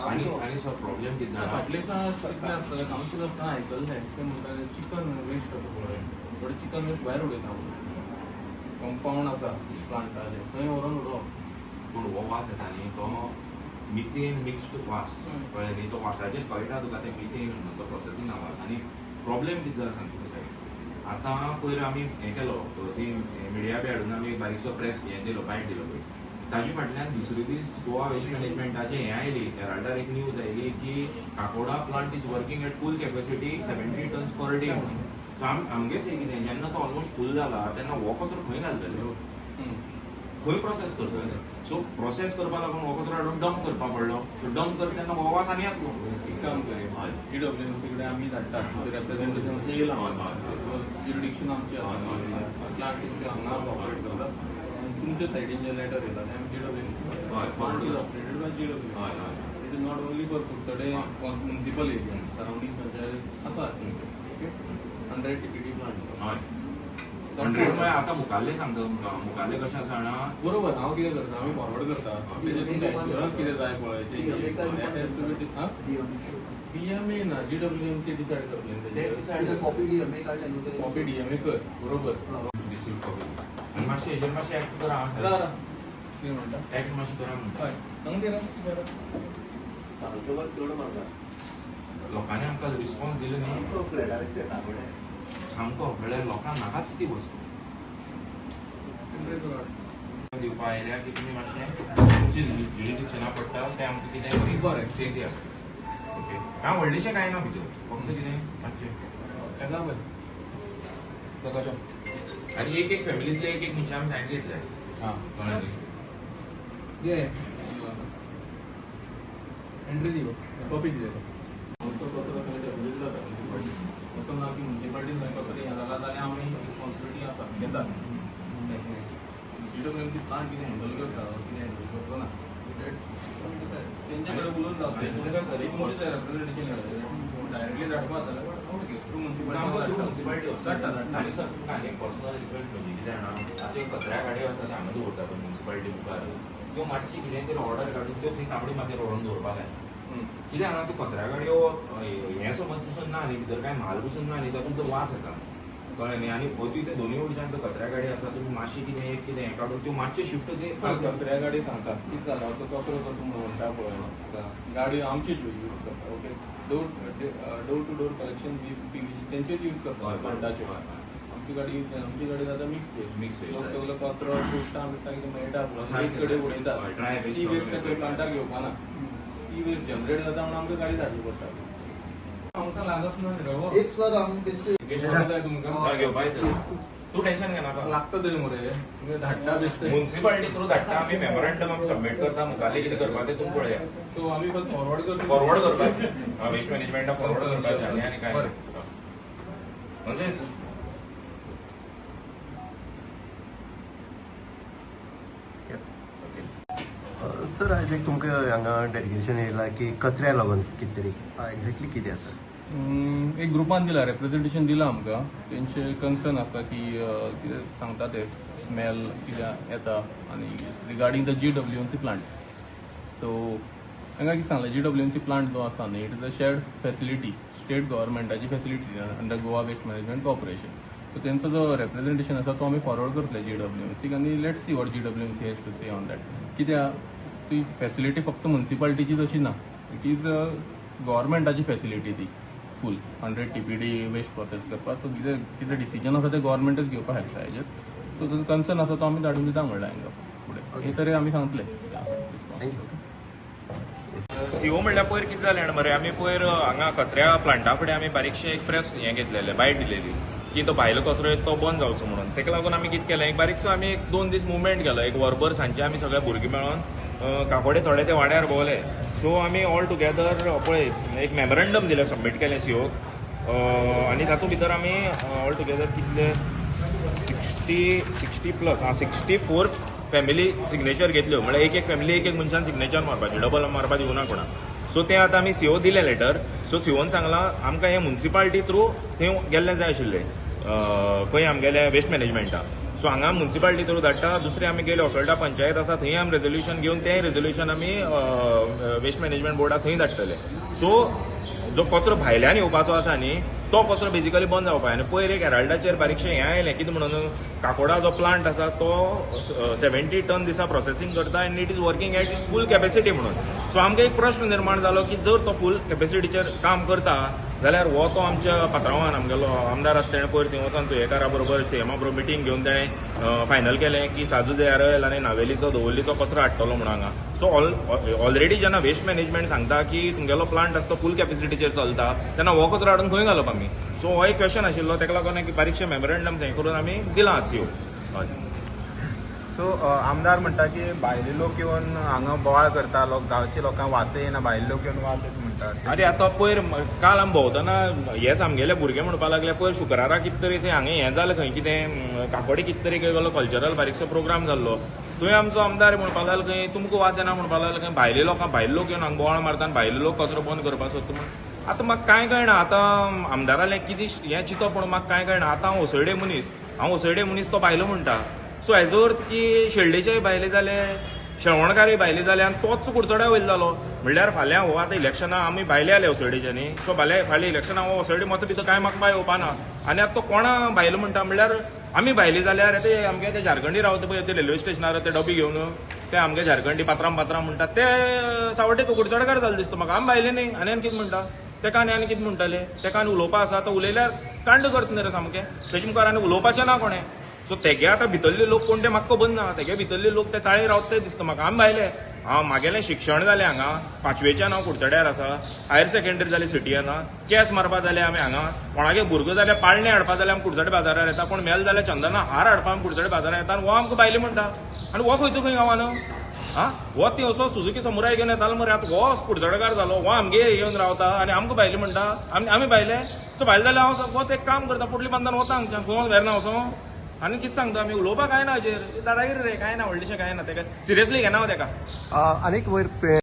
आणि sir problem किती झाला काउन्सिल असताना आयकल्लें ते म्हणटाले चिकन वेस्ट जाता थोडे चिकन वेस्ट भायर उडयता कंपाउंड आसा प्लांटाचे थंय व्हरून उडोवप पूण हो वास येता न्ही तो मिथेन मिक्स्ड वास कळ्ळें न्ही तो वासाचेर कळटा तुका ते मिथेन तो प्रोसेसींग वास आनी प्रॉब्लेम कितें जाला सांगता तुका आतां पयर आमी हें केलो ती मिडिया बी हाडून आमी बारीकसो प्रेस हें दिलो बायट दिलो पळय ताजे फाटल्यान दुसरे दीस गोवा वेस्ट मॅनेजमेंटाचें हें आयली हेराल्डार एक न्यूज आयली की Cacora plant is working at full capacity 70 tons per day म्हणून सो आमगे से कितें जेन्ना तो ऑलमोस्ट फूल जाला तेन्ना हो कचरो खंय घालतले खंय प्रोसेस करतले सो प्रोसेस करपा लागून हो कचरो हाडून डंप करपा पडलो सो डंप करता तेन्ना हो वास आनी येतलो एक काम करूया ईडब्ल्यूएमसी कडेन आमी धाडटात रिप्रेझेंटेशन अशें येयलां ज्युरिडिक्शन आमची आसा प्लांट तुमचे हांगा ऑपरेट करता तुमच्या सायडीन जे लेटर येता ते आमी EWMC operated by GWMC it is not only for Kudchade municipal area surrounding panchayat आसा ओके 100 टीपीडी प्लांट 100 आतां मुखाल्ले सांगता तुमकां मुखाल्ले कशें आसा जाणा बरोबर हांव कितें करता आमी फॉरवर्ड करता तेजे तुमकां एश्युरन्स कितें जाय पळय डीएमए ना जीडब्ल्यूएमसी डिसायड करतले कॉपी डीएमए काढल्या न्हू ते कॉपी डीएमए कर बरोबर रिसीव कॉपी आनी मातशें हेजेर मातशें एक्ट करा कितें म्हणटा एक्ट मातशें करा म्हणटा हय हांगा दे चड मारता लोकांनी आमकां रिस्पॉन्स दिलो न्ही फ्लॅटार येता फुडें सामको म्हणल्यार लोकांक नाकाच ती वस्तू दिवपा आयल्या की तुमी मातशें तुमची ज्युरिडिक्शना पडटा तें आमकां कितें बरें सेफ दिया ओके हांव व्हडलेशें कांय ना भितर फक्त कितें मातशें तेका पळय प्रकाशा आनी एक फॅमिलींतले एक मनशां आमी सायन घेतले हां कळ्ळें न्ही घे एंट्री दी कॉपी दी असं ना की म्युनिसिपालिटी कसं हें जालां जाल्यार आमी रिस्पॉन्सिबिलिटी आसा घेतात जीडब्ल्यूएमसी प्लांट कितें हँडल करता कितें हँडल करतो ना तेंच्या कडेन उलोवन जाता एक मोठे रिप्रेझेंटेशन डायरेक्टली धाडपा जाल्यार थ्रू म्युनिसिपालिटी धाडटा आनी सर तुमकां आनी एक पर्सनल रिक्वेस्ट म्हणजे कितें जाणा आतां कचऱ्या गाडयो आसा त्यो हांगा दवरता पळय म्युनिसिपालिटी मुखार त्यो मातशी कितें तरी ऑर्डर काडून त्यो थंय तांबडी मातयेर व्हरून दवरपा जाय कितें हांगा त्यो कचऱ्या गाडयो हें समज पसून ना न्ही भितर कांय म्हाल पसून ना न्ही तातूंत तो वास येता कळ्ळें न्ही आनी पळय ते दोनूय वटेच्यान त्यो कचऱ्या गाडी आसा तुमी मातशी कितें एक कितें हें काडून त्यो मातशे शिफ्ट कचऱ्या गाडी सांगता कितें जालां तो कचरो जर तुमी म्हणटा पळय गाडी आमचीच यूज करता okay door to door collection तेंचेच यूज करता प्लांटाच्यो आमची गाडी जाता मिक्स वेस्ट सगळो कचरो फुट्टा बिट्टा कितें मेळटा एक कडेन उडयता ती वेस्ट प्लांटार घेवपा ना ती वेस्ट जनरेट जाता म्हणून आमकां गाडी धाडली पडटा आमकां लागत ना रे एक सर आमकां जाय तुमकां घेवपा तूं टेन्शन घेनाका लागता तरी मरे तुमी धाडटा बेस्ट म्युनिसिपालिटी थ्रू धाडटा आमी मेमोरंडम आमी सबमीट करता मुखाल्ले कितें करपा तें तुमी पळया सो आमी फक्त फॉरवर्ड करपाचें वेस्ट मॅनेजमेंटाक फॉरवर्ड करपाचें आनी काय म्हणजे सर आज एक तुमकां हांगा डेलिगेशन येयलां की कचऱ्या लागून कितें तरी एक्झॅक्टली कितें आसा एक ग्रुपान दिला रिप्रेझेंटेशन दिलां आमकां तेंचे कन्सर्न आसा की कितें सांगता ते स्मेल कितें येता आनी regarding the GWMC plant so हांगा कितें सांगलें जीडब्ल्यूएमसी प्लांट जो आसा न्ही it is a shared facility state गव्हर्मेंटाची facility under Goa waste management corporation so तेंचो जो रिप्रेझेंटेशन आसा तो आमी फॉरवर्ड करतले जीडब्ल्यूएमसीक आनी let's see what GWMC has to say on that कित्याक ती फॅसिलिटी फक्त म्युनिसिपालिटीचीच अशी ना इट इज गव्हर्मेंटाची फॅसिलिटी ती फूल 100 टीपीडी वेस्ट प्रोसेस करपाक सो कितें डिसिजन आसा ते गव्हर्मेंटच घेवपाक शकता हेजेर सो जो कन्सर्न आसा तो आमी धाडून दिता म्हणलें हांगा फुडें हे तरी आमी सांगतले सीओ म्हणल्यार पयर कितें जालें मरे आमी पयर हांगा कचऱ्या प्लांटा फुडें आमी बारीकशें एक प्रेस हें घेतलेलें बायट दिलेली की तो भायलो कचरो तो बंद जावचो म्हणून ताका लागून आमी कितें केलें एक बारीकसो आमी एक 2 दीस मुवमेंट केलो एक वरभर सांजचे आमी सगळे भुरगे मेळोन काकोडे थोडे ते वाड्यार भोंवले सो आमी ऑल टुगेदर पळय एक मेमोरंडम दिलें सबमीट केलें सीओक आनी तातूंत भितर आमी ऑल टुगेदर कितले 64 फॅमिली सिग्नेचर घेतल्यो म्हळ्यार एक फॅमिली एक मनशान सिग्नेचर मारपाचें डबल मारपाक दिवना कोणाक सो तें आतां आमी सीओ दिलें लेटर सो सीओन सांगलां आमकां हें म्युनिसिपालिटी थ्रू थंय गेल्लें जाय आशिल्लें खंय आमगेलें वेस्ट मॅनेजमेंटाक सो हांगा म्युन्सिपालिटी थ्रू धाडटा. दुसरे आमी गेले ऑसोल्टा पंचायत आसा थंय आमी रेजोल्युशन घेवन तें रेजोल्युशन आमी वेस्ट मॅनेजमेंट बोर्डाक थंय धाडटले. सो जो कचरो भायल्यान येवपाचो आसा न्ही तो कचरो बेजिकली बंद जावपाक जाय. आनी पयर एक हेराल्डाचेर बारीकशें हें आयलें कितें म्हणून काकोडा जो प्लांट आसा तो 70 टन दिसा प्रोसेसिंग करता आनी it is working at its full capacity म्हणून. सो आमकां एक प्रश्न निर्माण जालो की जर तो फूल कॅपेसिटीचेर काम करता जाल्यार हो तो आमच्या पात्रांवान आमगेलो आमदार आसा तेणें पयर थंय वचून तुयेकारा बरोबर सीएमा बरोबर मिटींग घेवन तेणें फायनल केलें की साजू जेआरएल आनी नावेलीचो दवल्लीचो कचरो हाडटलो म्हणून हांगा. सो ऑलरेडी जेन्ना वेस्ट मॅनेजमेंट सांगता की तुमगेलो प्लांट आसा तो फूल कॅपेसिटीचेर चलता तेन्ना हो कचरो हाडून खंय घालप आमी. सो हो एक क्वेश्चन आशिल्लो ताका लागून एक बारीकशें मेमोरेंडम थंय करून आमी दिलां सीओ. हय. सो आमदार म्हणटा की भायले लोक येवन हांगा बोवाळ करता, गांवच्या लोकांक वास येना, भायले लोक येवन वास येता म्हणटात. अरे आतां पयर काल आमी भोंवतना हेच आमगेले भुरगे म्हणपाक लागले पयर शुक्रारा कितें तरी थंय हांगा हें जालें खंय कितें काकोडी कितें तरी गेलो कल्चरल बारीकसो प्रोग्राम जाल्लो. थंय आमचो आमदार म्हणपाक लागलो खंय तुमकां वास येना म्हणपाक लागलो खंय भायले लोक येवन हांगा बोवाळ मारता आनी भायले लोक कचरो बंद करपाक सोदता म्हण. आतां म्हाका कांय कळना आतां आमदारालें कितें हें चिंतप म्हणून म्हाका कांय कळना. आतां हांव ओसयडे मनीस तो भायलो म्हणटा. सो हेजो अर्थ की शेल्डेचेय भायले जाले, शेळवणकारूय भायले जाले आनी तोच कुडचड्या वयलो जालो. म्हणल्यार फाल्यां हो आतां इलेक्शनां आमी भायले जाले ओसयडेचे न्ही. सो फाल्यां इलेक्शनां हो ओसयडे मतां भितर कांय म्हाका येवपाना. आनी आतां तो कोणा भायलो म्हणटा म्हणल्यार आमी भायले जाल्यार ते आमगे ते झारखंडी रावता पळय ते रेल्वे स्टेशनार ते डबे घेवन ते आमगे झारखंडी पात्रां म्हणटात ते सावड्डे तो कुडचडेकार जाले दिसता म्हाका. आमी भायले न्ही आनी कितें म्हणटा तेका आनी कितें म्हणटाले तेका आनी उलोवपा आसा तो उलयल्यार कांड करता न्ही रे सामकें. तेजे मुखार आनी उलोवपाचें ना कोणें. सो तेगे आतां भितरले लोक कोण ते म्हाका खबर ना. तेगे भितरले लोक ते चाळी रावता दिसता म्हाका. आमी भायले म्हागेलें शिक्षण जालें हांगा 5वेच्यान हांव कुडचड्यार आसा. हायर सेकंडरी जाली सिटीयना. केस मारपा जाले आमी हांगा. कोणागे भुरगो जाल्यार पाळणे हाडपा जाल्यार आमी कुडचडे बाजारार येता. कोण मेल जाल्यार चंदना हार हाडपा आमी कुडचडे बाजारार येता. आनी हो आमकां भायले म्हणटा. आनी हो खंयचो खंय गांवान हो ती असो सुजुकी समुराय घेवन येतालो मरे. आतां हो कुडचडेकार जालो हो आमगे येवन रावता आनी आमकां भायले म्हणटा. आमी भायले. सो भायले जाल्यार हांव वत एक काम करता पुटली बांदून वता हांगच्यान खंय वेरना वचो आनी कितें सांगता आमी उलोवपाक काय ना हाजेर. दादागिरी रे काय ना व्हडलेशें काय ना. तेका सिरियसली घेना हांव तेका. आनीक वयर